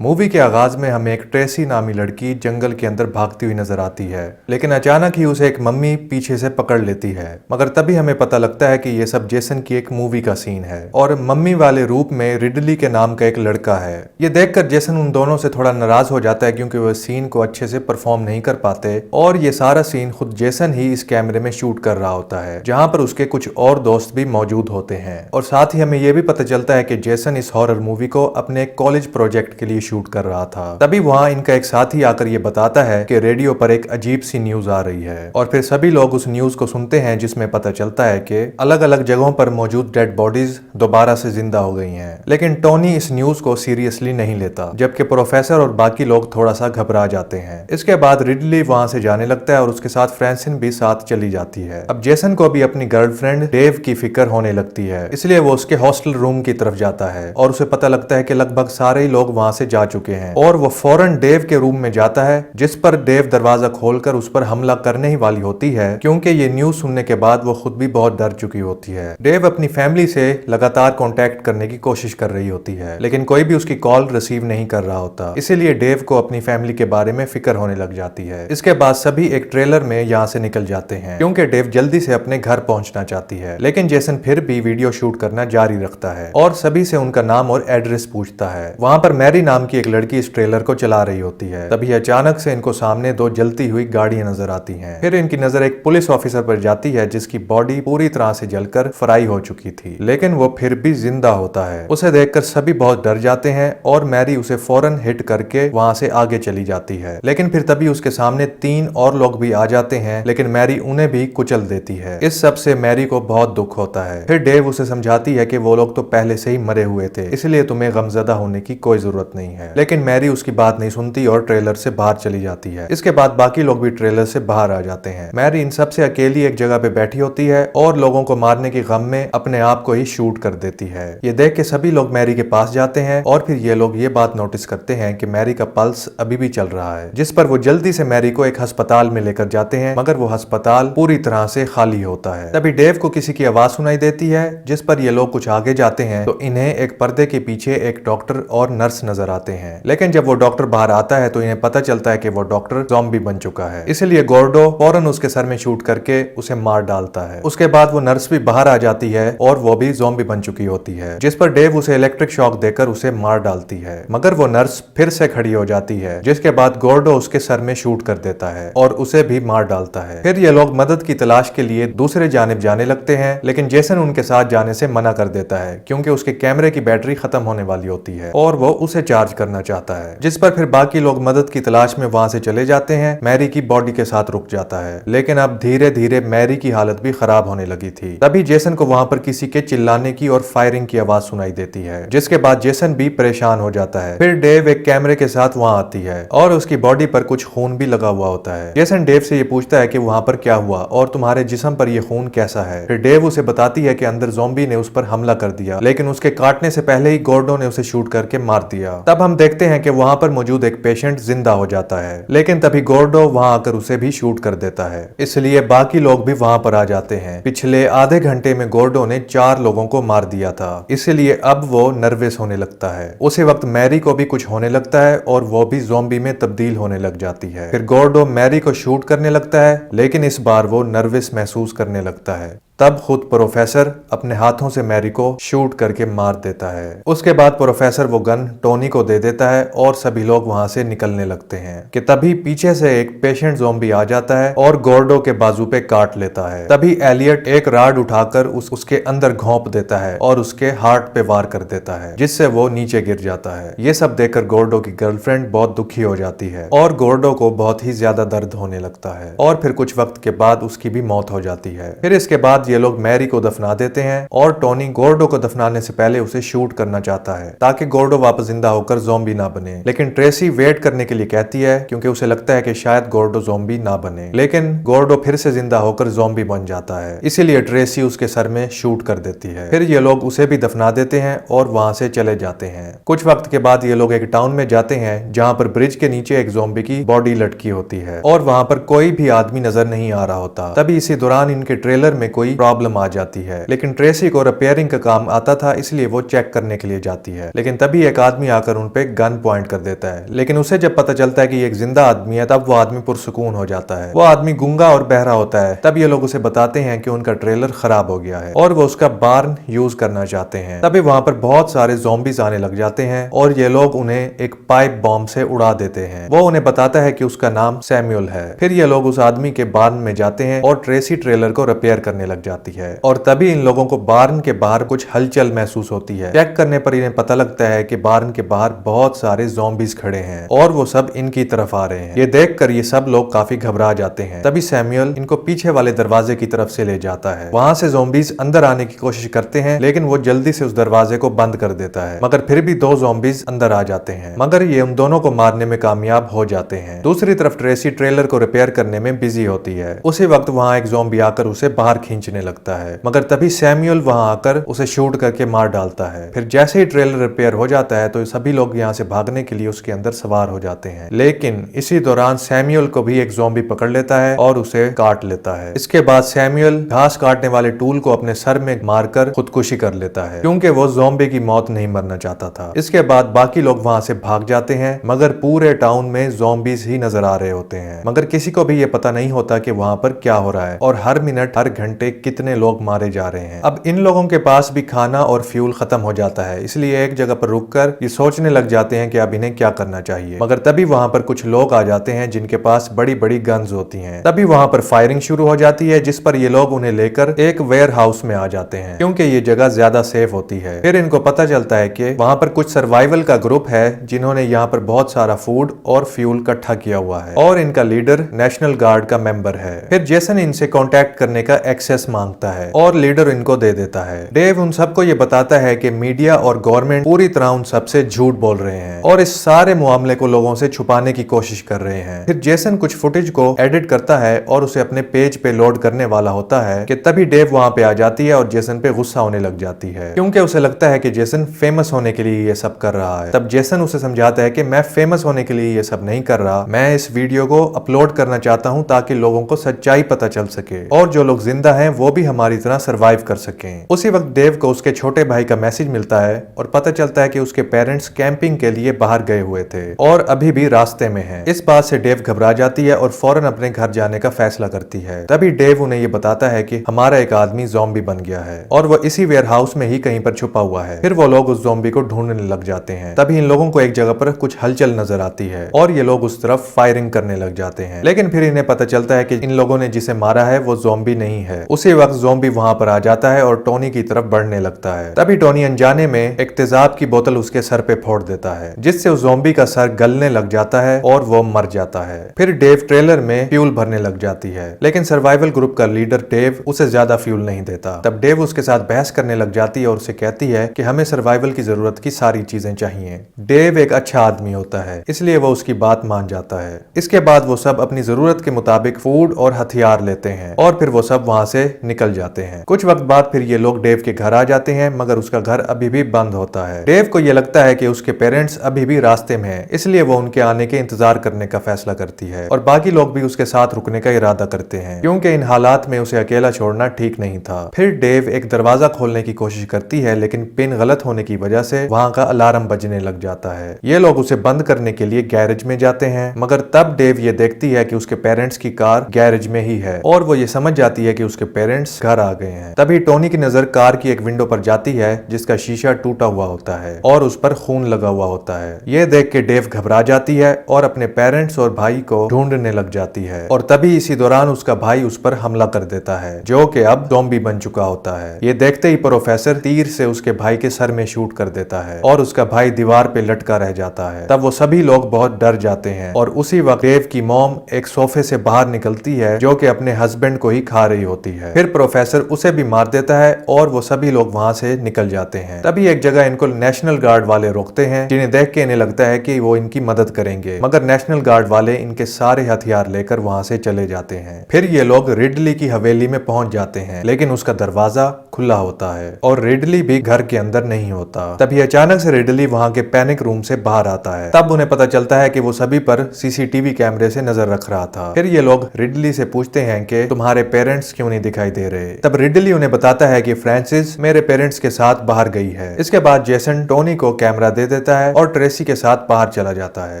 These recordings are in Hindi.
मूवी के आगाज में हमें एक ट्रेसी नामी लड़की जंगल के अंदर भागती हुई नजर आती है, लेकिन अचानक ही उसे एक मम्मी पीछे से पकड़ लेती है। मगर तभी हमें पता लगता है कि ये सब जेसन की एक मूवी का सीन है और मम्मी वाले रूप में रिडली के नाम का एक लड़का है। ये देखकर जेसन उन दोनों से थोड़ा नाराज हो जाता है क्योंकि वो सीन को अच्छे से परफॉर्म नहीं कर पाते और ये सारा सीन खुद जेसन ही इस कैमरे में शूट कर रहा होता है, जहां पर उसके कुछ और दोस्त भी मौजूद होते हैं। और साथ ही हमें यह भी पता चलता है कि जेसन इस हॉरर मूवी को अपने कॉलेज प्रोजेक्ट के लिए शूट कर रहा था। तभी वहां इनका एक साथी आकर ये बताता है कि रेडियो पर एक अजीब सी न्यूज आ रही है और फिर सभी लोग उस न्यूज को सुनते हैं, जिसमें पता चलता है कि अलग अलग जगहों पर मौजूद डेड बॉडीज दोबारा से जिंदा हो गई हैं। लेकिन टोनी इस न्यूज को सीरियसली नहीं लेता, जबकि प्रोफेसर और बाकी लोग थोड़ा सा घबरा जाते हैं। इसके बाद रिडली वहां से जाने लगता है और उसके साथ फ्रांसिन भी साथ चली जाती है। अब जेसन को भी अपनी गर्लफ्रेंड डेव की फिक्र होने लगती है, इसलिए वो उसके हॉस्टल रूम की तरफ जाता है और उसे पता लगता है कि लगभग सारे ही लोग वहां से जा चुके हैं और वो फौरन डेव के रूम में जाता है, जिस पर डेव दरवाजा खोलकर उस पर हमला करने ही वाली होती है, क्योंकि ये न्यूज सुनने के बाद वो खुद भी बहुत डर चुकी होती है। डेव अपनी फैमिली से लगातार कांटेक्ट करने की कोशिश कर रही होती है, लेकिन कोई भी उसकी कॉल रिसीव नहीं कर रहा होता, इसीलिए डेव को अपनी फैमिली के बारे में फिक्र होने लग जाती है। इसके बाद सभी एक ट्रेलर में यहाँ से निकल जाते हैं क्योंकि डेव जल्दी से अपने घर पहुंचना चाहती है, लेकिन जेसन फिर भी वीडियो शूट करना जारी रखता है और सभी से उनका नाम और एड्रेस पूछता है। वहां पर मैरी नाम की एक लड़की इस ट्रेलर को चला रही होती है। तभी अचानक से इनको सामने दो जलती हुई गाड़ियां नजर आती हैं। फिर इनकी नजर एक पुलिस ऑफिसर पर जाती है, जिसकी बॉडी पूरी तरह से जलकर फ्राई हो चुकी थी, लेकिन वो फिर भी जिंदा होता है। उसे देखकर सभी बहुत डर जाते हैं और मैरी उसे फौरन हिट करके वहां से आगे चली जाती है। लेकिन फिर तभी उसके सामने 3 और लोग भी आ जाते हैं, लेकिन मैरी उन्हें भी कुचल देती है। इस सब से मैरी को बहुत दुख होता है। फिर डेव उसे समझाती है कि वो लोग तो पहले से ही मरे हुए थे, इसलिए तुम्हें गमजदा होने की कोई जरूरत नहीं है। लेकिन मैरी उसकी बात नहीं सुनती और ट्रेलर से बाहर चली जाती है। इसके बाद बाकी लोग भी ट्रेलर से बाहर आ जाते हैं। मैरी इन सबसे अकेली एक जगह पे बैठी होती है और लोगों को मारने के गम में अपने आप को ही शूट कर देती है। ये देख के सभी लोग मैरी के पास जाते हैं और फिर ये लोग ये बात नोटिस करते हैं कि मैरी का पल्स अभी भी चल रहा है, जिस पर वो जल्दी से मैरी को एक अस्पताल में लेकर जाते हैं, मगर वो अस्पताल पूरी तरह से खाली होता है। तभी डेव को किसी की आवाज सुनाई देती है, जिस पर ये लोग कुछ आगे जाते हैं तो इन्हें एक पर्दे के पीछे एक डॉक्टर और नर्स नजर आते हैं। लेकिन जब वो डॉक्टर बाहर आता है तो इन्हें पता चलता है कि वो डॉक्टर ज़ॉम्बी बन चुका है, इसलिए गोर्डो फौरन उसके सर में शूट करके उसे मार डालता है। उसके बाद वो नर्स भी बाहर आ जाती है और वो भी ज़ॉम्बी बन चुकी होती है, जिस पर डेव उसे इलेक्ट्रिक शॉक देकर उसे मार डालती है। मगर वो नर्स फिर से खड़ी हो जाती है, जिसके बाद गोर्डो उसके सर में शूट कर देता है और उसे भी मार डालता है। फिर ये लोग मदद की तलाश के लिए दूसरे जानिब जाने लगते हैं, लेकिन जेसन उनके साथ जाने से मना कर देता है क्योंकि उसके कैमरे की बैटरी खत्म होने वाली होती है और वो उसे चार्ज करना चाहता है। जिस पर फिर बाकी लोग मदद की तलाश में वहां से चले जाते हैं। मैरी की बॉडी के साथ रुक जाता है, लेकिन अब धीरे धीरे मैरी की हालत भी खराब होने लगी थी। तभी जेसन को वहां पर किसी के चिल्लाने की और फायरिंग की आवाज सुनाई देती है, जिसके बाद जेसन भी परेशान हो जाता है। फिर डेव एक कैमरे के साथ वहां आती है और उसकी बॉडी पर कुछ खून भी लगा हुआ होता है। जेसन डेव से ये पूछता है कि वहां पर क्या हुआ और तुम्हारे जिस्म पर यह खून कैसा है। फिर डेव उसे बताती है कि अंदर ज़ॉम्बी ने उस पर हमला कर दिया, लेकिन उसके काटने से पहले ही गोर्डो ने उसे शूट करके मार दिया। तब हम देखते हैं कि वहां पर मौजूद एक पेशेंट जिंदा हो जाता है, लेकिन तभी गोर्डो वहां आकर उसे भी शूट कर देता है, इसलिए बाकी लोग भी वहां पर आ जाते हैं। पिछले आधे घंटे में गोर्डो ने 4 लोगों को मार दिया था, इसलिए अब वो नर्वस होने लगता है। उसी वक्त मैरी को भी कुछ होने लगता है और वो भी ज़ॉम्बी में तब्दील होने लग जाती है। फिर गोर्डो मैरी को शूट करने लगता है, लेकिन इस बार वो नर्वस महसूस करने लगता है। तब खुद प्रोफेसर अपने हाथों से मैरी को शूट करके मार देता है। उसके बाद प्रोफेसर वो गन टोनी को दे देता है और सभी लोग वहां से निकलने लगते हैं कि तभी पीछे से एक पेशेंट ज़ॉम्बी आ जाता है और गोर्डो के बाजू पे काट लेता है। तभी एलियट एक राड उठाकर उसके अंदर घोंप देता है और उसके हार्ट पे वार कर देता है, जिससे वो नीचे गिर जाता है। ये सब देखकर गोर्डो की गर्लफ्रेंड बहुत दुखी हो जाती है और गोर्डो को बहुत ही ज्यादा दर्द होने लगता है और फिर कुछ वक्त के बाद उसकी भी मौत हो जाती है। फिर इसके बाद ये लोग मैरी को दफना देते हैं और टोनी गोर्डो को दफनाने से पहले उसे शूट करना चाहता है ताकि गोर्डो वापस जिंदा होकर ज़ॉम्बी ना बने। लेकिन ट्रेसी वेट करने के लिए कहती है क्योंकि उसे लगता है कि शायद गोर्डो ज़ॉम्बी ना बने, लेकिन गोर्डो फिर से जिंदा होकर ज़ॉम्बी बन जाता है, इसीलिए ट्रेसी उसके सर में शूट कर देती है। फिर ये लोग उसे भी दफना देते हैं और वहां से चले जाते हैं। कुछ वक्त के बाद ये लोग एक टाउन में जाते हैं जहां पर ब्रिज के नीचे एक ज़ॉम्बी की बॉडी लटकी होती है और वहां पर कोई भी आदमी नजर नहीं आ रहा होता। तभी इसी दौरान इनके ट्रेलर में कोई कोई प्रॉब्लम आ जाती है। लेकिन ट्रेसी को रिपेयरिंग का काम आता था, इसलिए वो चेक करने के लिए जाती है। लेकिन तभी एक आदमी आकर उन पे गन पॉइंट कर देता है। लेकिन उसे जब पता चलता है कि ये एक जिंदा आदमी है, तब वो आदमी पुरसुकून हो जाता है। वो आदमी गूंगा और बहरा होता है। तब ये लोग उसे बताते हैं कि उनका ट्रेलर खराब हो गया है और वो उसका बार्न यूज करना चाहते हैं। तभी वहां पर बहुत सारे ज़ॉम्बीज आने लग जाते हैं और ये लोग उन्हें एक पाइप बॉम्ब से उड़ा देते हैं। वो उन्हें बताता है कि उसका नाम सैमुअल है। फिर ये लोग उस आदमी के बार्न में जाते हैं और ट्रेसी ट्रेलर को रिपेयर करने लग जाती है। और तभी इन लोगों को बार्न के बाहर कुछ हलचल महसूस होती है। चेक करने पर इन्हें पता लगता है कि बार्न के बाहर बहुत सारे ज़ॉम्बीज खड़े हैं और वो सब इनकी तरफ आ रहे हैं। ये देखकर ये सब लोग काफी घबरा जाते हैं। तभी सैमुअल इनको पीछे वाले दरवाजे की तरफ से ले जाता है। वहां से ज़ॉम्बीज अंदर आने की कोशिश करते हैं, लेकिन वो जल्दी से उस दरवाजे को बंद कर देता है। मगर फिर भी दो ज़ॉम्बीज अंदर आ जाते हैं, मगर ये उन दोनों को मारने में कामयाब हो जाते हैं। दूसरी तरफ ट्रेसी ट्रेलर को रिपेयर करने में बिजी होती है। उसी वक्त वहां एक ज़ॉम्बी आकर उसे बाहर खींचने लगता है, मगर तभी सैमुअल वहां आकर उसे शूट करके मार डालता है। फिर जैसे ही ट्रेलर रिपेयर हो जाता है तो सभी लोग यहाँ से भागने के लिए उसके अंदर सवार हो जाते हैं। लेकिन इसी दौरान सैमुअल को भी एक ज़ॉम्बी पकड़ लेता है और उसे काट लेता है। इसके बाद सैमुअल घास काटने वाले टूल को अपने सर में मारकर खुदकुशी कर लेता है, क्योंकि वो ज़ॉम्बी की मौत नहीं मरना चाहता था। इसके बाद बाकी लोग वहां से भाग जाते हैं, मगर पूरे टाउन में ज़ॉम्बीज ही नजर आ रहे होते हैं। मगर किसी को भी ये पता नहीं होता कि वहां पर क्या हो रहा है और हर मिनट हर घंटे कितने लोग मारे जा रहे हैं। अब इन लोगों के पास भी खाना और फ्यूल खत्म हो जाता है, इसलिए एक जगह पर रुककर ये सोचने लग जाते हैं कि अब इन्हें क्या करना चाहिए। मगर तभी वहां पर कुछ लोग आ जाते हैं जिनके पास बड़ी बड़ी गन्स होती हैं। तभी वहां पर फायरिंग शुरू हो जाती है, जिस पर ये लोग उन्हें लेकर एक वेयर हाउस में आ जाते हैं, क्योंकि ये जगह ज्यादा सेफ होती है। फिर इनको पता चलता है कि वहां पर कुछ सर्वाइवल का ग्रुप है जिन्होंने यहाँ पर बहुत सारा फूड और फ्यूल इकट्ठा किया हुआ है और इनका लीडर नेशनल गार्ड का मेंबर है। फिर जेसन इनसे कांटेक्ट करने का एक्सेस मांगता है और लीडर इनको दे देता है। डेव उन सबको ये बताता है कि मीडिया और गवर्नमेंट पूरी तरह उन सबसे झूठ बोल रहे हैं और इस सारे मामले को लोगों से छुपाने की कोशिश कर रहे हैं। फिर जेसन कुछ फुटेज को एडिट करता है और उसे अपने पेज पे लोड करने वाला होता है कि तभी डेव वहां पे आ जाती है और जेसन पे गुस्सा होने लग जाती है, क्योंकि उसे लगता है कि जेसन फेमस होने के लिए ये सब कर रहा है। तब जेसन उसे समझाता है कि मैं फेमस होने के लिए ये सब नहीं कर रहा, मैं इस वीडियो को अपलोड करना चाहता हूँ ताकि लोगों को सच्चाई पता चल सके और जो लोग जिंदा हैं वो भी हमारी तरह सरवाइव कर सकें। उसी वक्त डेव को उसके छोटे भाई का मैसेज मिलता है और पता चलता है कि उसके पेरेंट्स कैंपिंग के लिए बाहर गए हुए थे और अभी भी रास्ते में हैं। इस बात से डेव घबरा जाती है और फौरन अपने घर जाने का फैसला करती है। तभी डेव उन्हें ये बताता है कि हमारा एक आदमी ज़ॉम्बी बन गया है और वो इसी वेयर हाउस में ही कहीं पर छुपा हुआ है। फिर वो लोग उस ज़ॉम्बी को ढूंढने लग जाते हैं। तभी इन लोगों को एक जगह पर कुछ हलचल नजर आती है और ये लोग उस तरफ फायरिंग करने लग जाते हैं, लेकिन फिर इन्हें पता चलता है कि इन लोगों ने जिसे मारा है वो ज़ॉम्बी नहीं है। उसी वक्त ज़ॉम्बी वहां पर आ जाता है और टोनी की तरफ बढ़ने लगता है। तभी टोनी अनजाने में एक तेजाब की बोतल उसके सर पे फोड़ देता है, जिससे उस ज़ॉम्बी का सर गलने लग जाता है और वो मर जाता है। फिर डेव ट्रेलर में फ्यूल भरने लग जाती है, लेकिन सर्वाइवल ग्रुप का लीडर डेव उसे ज्यादा फ्यूल नहीं देता। तब डेव उसके साथ बहस करने लग जाती है और उसे कहती है कि हमें सर्वाइवल की जरूरत की सारी चीजें चाहिए। डेव एक अच्छा आदमी होता है, इसलिए वो उसकी बात मान जाता है। इसके बाद वो सब अपनी जरूरत के मुताबिक फूड और हथियार लेते हैं और फिर वो सब वहां से निकल जाते हैं। कुछ वक्त बाद फिर ये लोग डेव के घर आ जाते हैं, मगर उसका घर अभी भी बंद होता है। डेव को ये लगता है कि उसके पेरेंट्स अभी भी रास्ते में हैं, इसलिए वो उनके आने के इंतजार करने का फैसला करती है और बाकी लोग भी उसके साथ रुकने का इरादा करते हैं, क्योंकि इन हालात में उसे अकेला छोड़ना ठीक नहीं था। फिर डेव एक दरवाजा खोलने की कोशिश करती है, लेकिन पिन गलत होने की वजह से वहां का अलार्म बजने लग जाता है। ये लोग उसे बंद करने के लिए गैरेज में जाते हैं, मगर तब डेव ये देखती है कि उसके पेरेंट्स की कार गैरेज में ही है और वो ये समझ जाती है कि उसके पेरेंट्स घर आ गए हैं। तभी टोनी की नजर कार की एक विंडो पर जाती है जिसका शीशा टूटा हुआ होता है और उस पर खून लगा हुआ होता है। ये देख के डेव घबरा जाती है और अपने पेरेंट्स और भाई को ढूंढने लग जाती है और तभी इसी दौरान उसका भाई उस पर हमला कर देता है, जो कि अब ज़ॉम्बी बन चुका होता है। ये देखते ही प्रोफेसर तीर से उसके भाई के सर में शूट कर देता है और उसका भाई दीवार पे लटका रह जाता है। तब वो सभी लोग बहुत डर जाते हैं और उसी वक्त डेव की मॉम एक सोफे से बाहर निकलती है, जो कि अपने हस्बैंड को ही खा रही होती है। फिर प्रोफेसर उसे भी मार देता है और वो सभी लोग वहां से निकल जाते हैं। तभी एक जगह इनको नेशनल गार्ड वाले रोकते हैं, जिन्हें देख के इन्हें लगता है कि वो इनकी मदद करेंगे, मगर नेशनल गार्ड वाले इनके सारे हथियार लेकर वहां से चले जाते हैं। फिर ये लोग रिडली की हवेली में पहुंच जाते हैं, लेकिन उसका दरवाजा खुला होता है और रिडली भी घर के अंदर नहीं होता। तभी अचानक से रिडली वहां के पैनिक रूम से बाहर आता है। तब उन्हें पता चलता है कि वो सभी पर सीसीटीवी कैमरे से नजर रख रहा था। फिर ये लोग रिडली से पूछते हैं कि तुम्हारे पेरेंट्स क्यों नहीं दिखाई दिखाई दे रहे। तब रिडली उन्हें बताता है कि फ्रांसिस मेरे पेरेंट्स के साथ बाहर गई है। इसके बाद जेसन टोनी को कैमरा दे देता है और ट्रेसी के साथ बाहर चला जाता है।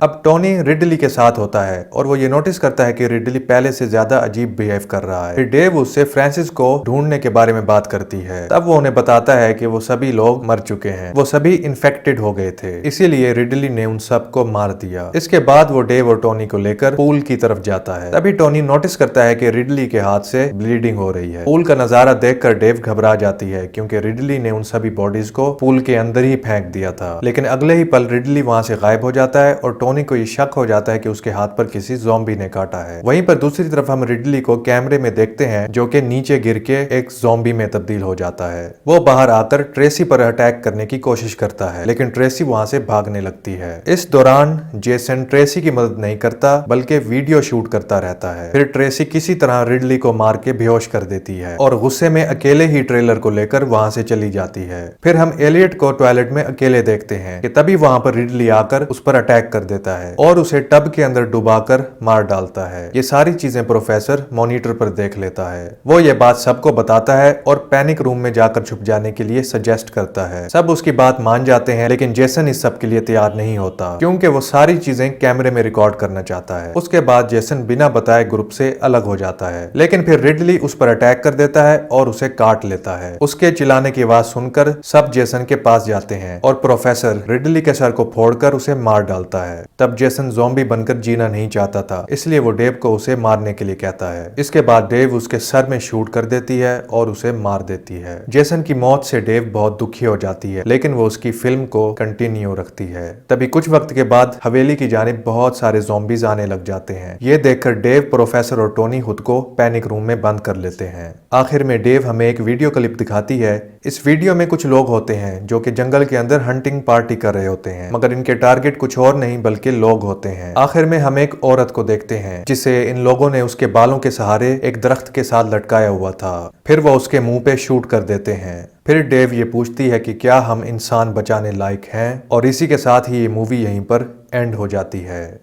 अब टोनी रिडली के साथ होता है और वो ये नोटिस करता है कि रिडली पहले से ज्यादा अजीब बिहेव कर रहा है। फिर डेव उससे फ्रांसिस को ढूंढने के बारे में बात करती है। तब वो उन्हें बताता है कि वो सभी लोग मर चुके हैं, वो सभी इन्फेक्टेड हो गए थे, इसीलिए रिडली ने उन सबको मार दिया। इसके बाद वो डेव और टोनी को लेकर पूल की तरफ जाता है। तभी टोनी नोटिस करता है कि रिडली के हाथ से ब्लीडिंग हो रही है। पूल का नजारा देखकर डेव घबरा जाती है क्योंकि रिडली ने उन सभी बॉडीज को पूल के अंदर ही फेंक दिया था। लेकिन अगले ही पल रिडली वहां से गायब हो जाता है और टोनी को ये शक हो जाता है कि उसके हाथ पर किसी ज़ॉम्बी ने काटा है। वहीं पर दूसरी तरफ हम रिडली को कैमरे में देखते हैं जो कि नीचे गिर के एक ज़ॉम्बी में तब्दील हो जाता है। वो बाहर आकर ट्रेसी पर अटैक करने की कोशिश करता है लेकिन ट्रेसी वहां से भागने लगती है। इस दौरान जेसन ट्रेसी की मदद नहीं करता बल्कि वीडियो शूट करता रहता है। फिर ट्रेसी किसी तरह रिडली को मार के बेहोश कर देती है और गुस्से में अकेले ही ट्रेलर को लेकर वहां से चली जाती है। फिर हम एलियट को टॉयलेट में अकेले देखते हैं कि तभी वहां पर रिडली आकर उस पर अटैक कर देता है और उसे टब के अंदर डुबाकर मार डालता है। ये सारी चीजें प्रोफेसर मॉनिटर पर देख लेता है। वो ये बात सबको बताता है और पैनिक रूम में जाकर छुप जाने के लिए सजेस्ट करता है। सब उसकी बात मान जाते हैं लेकिन जेसन इस सब के लिए तैयार नहीं होता क्योंकि वो सारी चीजें कैमरे में रिकॉर्ड करना चाहता है। उसके बाद जेसन बिना बताए ग्रुप से अलग हो जाता है लेकिन फिर रिडली उस पर अटैक कर देता है और उसे काट लेता है। उसके चिल्लाने की आवाज सुनकर सब जेसन के पास जाते हैं और प्रोफेसर रिडली के सर को फोड़कर उसे मार डालता है। तब जेसन ज़ॉम्बी बनकर जीना नहीं चाहता था इसलिए वो डेव को उसे मारने के लिए कहता है। इसके बाद डेव उसके सर में शूट कर देती है और उसे मार देती है। जेसन की मौत से डेव बहुत दुखी हो जाती है लेकिन वो उसकी फिल्म को कंटिन्यू रखती है। तभी कुछ वक्त के बाद हवेली की जानिब बहुत सारे ज़ॉम्बीज आने लग जाते हैं। ये देखकर डेव, प्रोफेसर और टोनी खुद को पैनिक रूम में बंद कर लेते हैं। आखिर में डेव हमें एक वीडियो क्लिप दिखाती है। इस वीडियो में कुछ लोग होते हैं जो कि जंगल के अंदर हंटिंग पार्टी कर रहे होते हैं मगर इनके टारगेट कुछ और नहीं बल्कि लोग होते हैं। आखिर में हम एक औरत को देखते हैं जिसे इन लोगों ने उसके बालों के सहारे एक दरख्त के साथ लटकाया हुआ था। फिर वो उसके मुंह पे शूट कर देते हैं। फिर डेव ये पूछती है कि क्या हम इंसान बचाने लायक हैं और इसी के साथ ही ये मूवी यहीं पर एंड हो जाती है।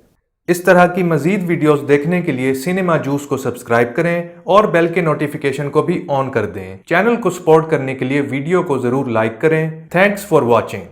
इस तरह की मजीद वीडियोस देखने के लिए सिनेमा जूस को सब्सक्राइब करें और बेल के नोटिफिकेशन को भी ऑन कर दें। चैनल को सपोर्ट करने के लिए वीडियो को जरूर लाइक करें। Thanks for watching.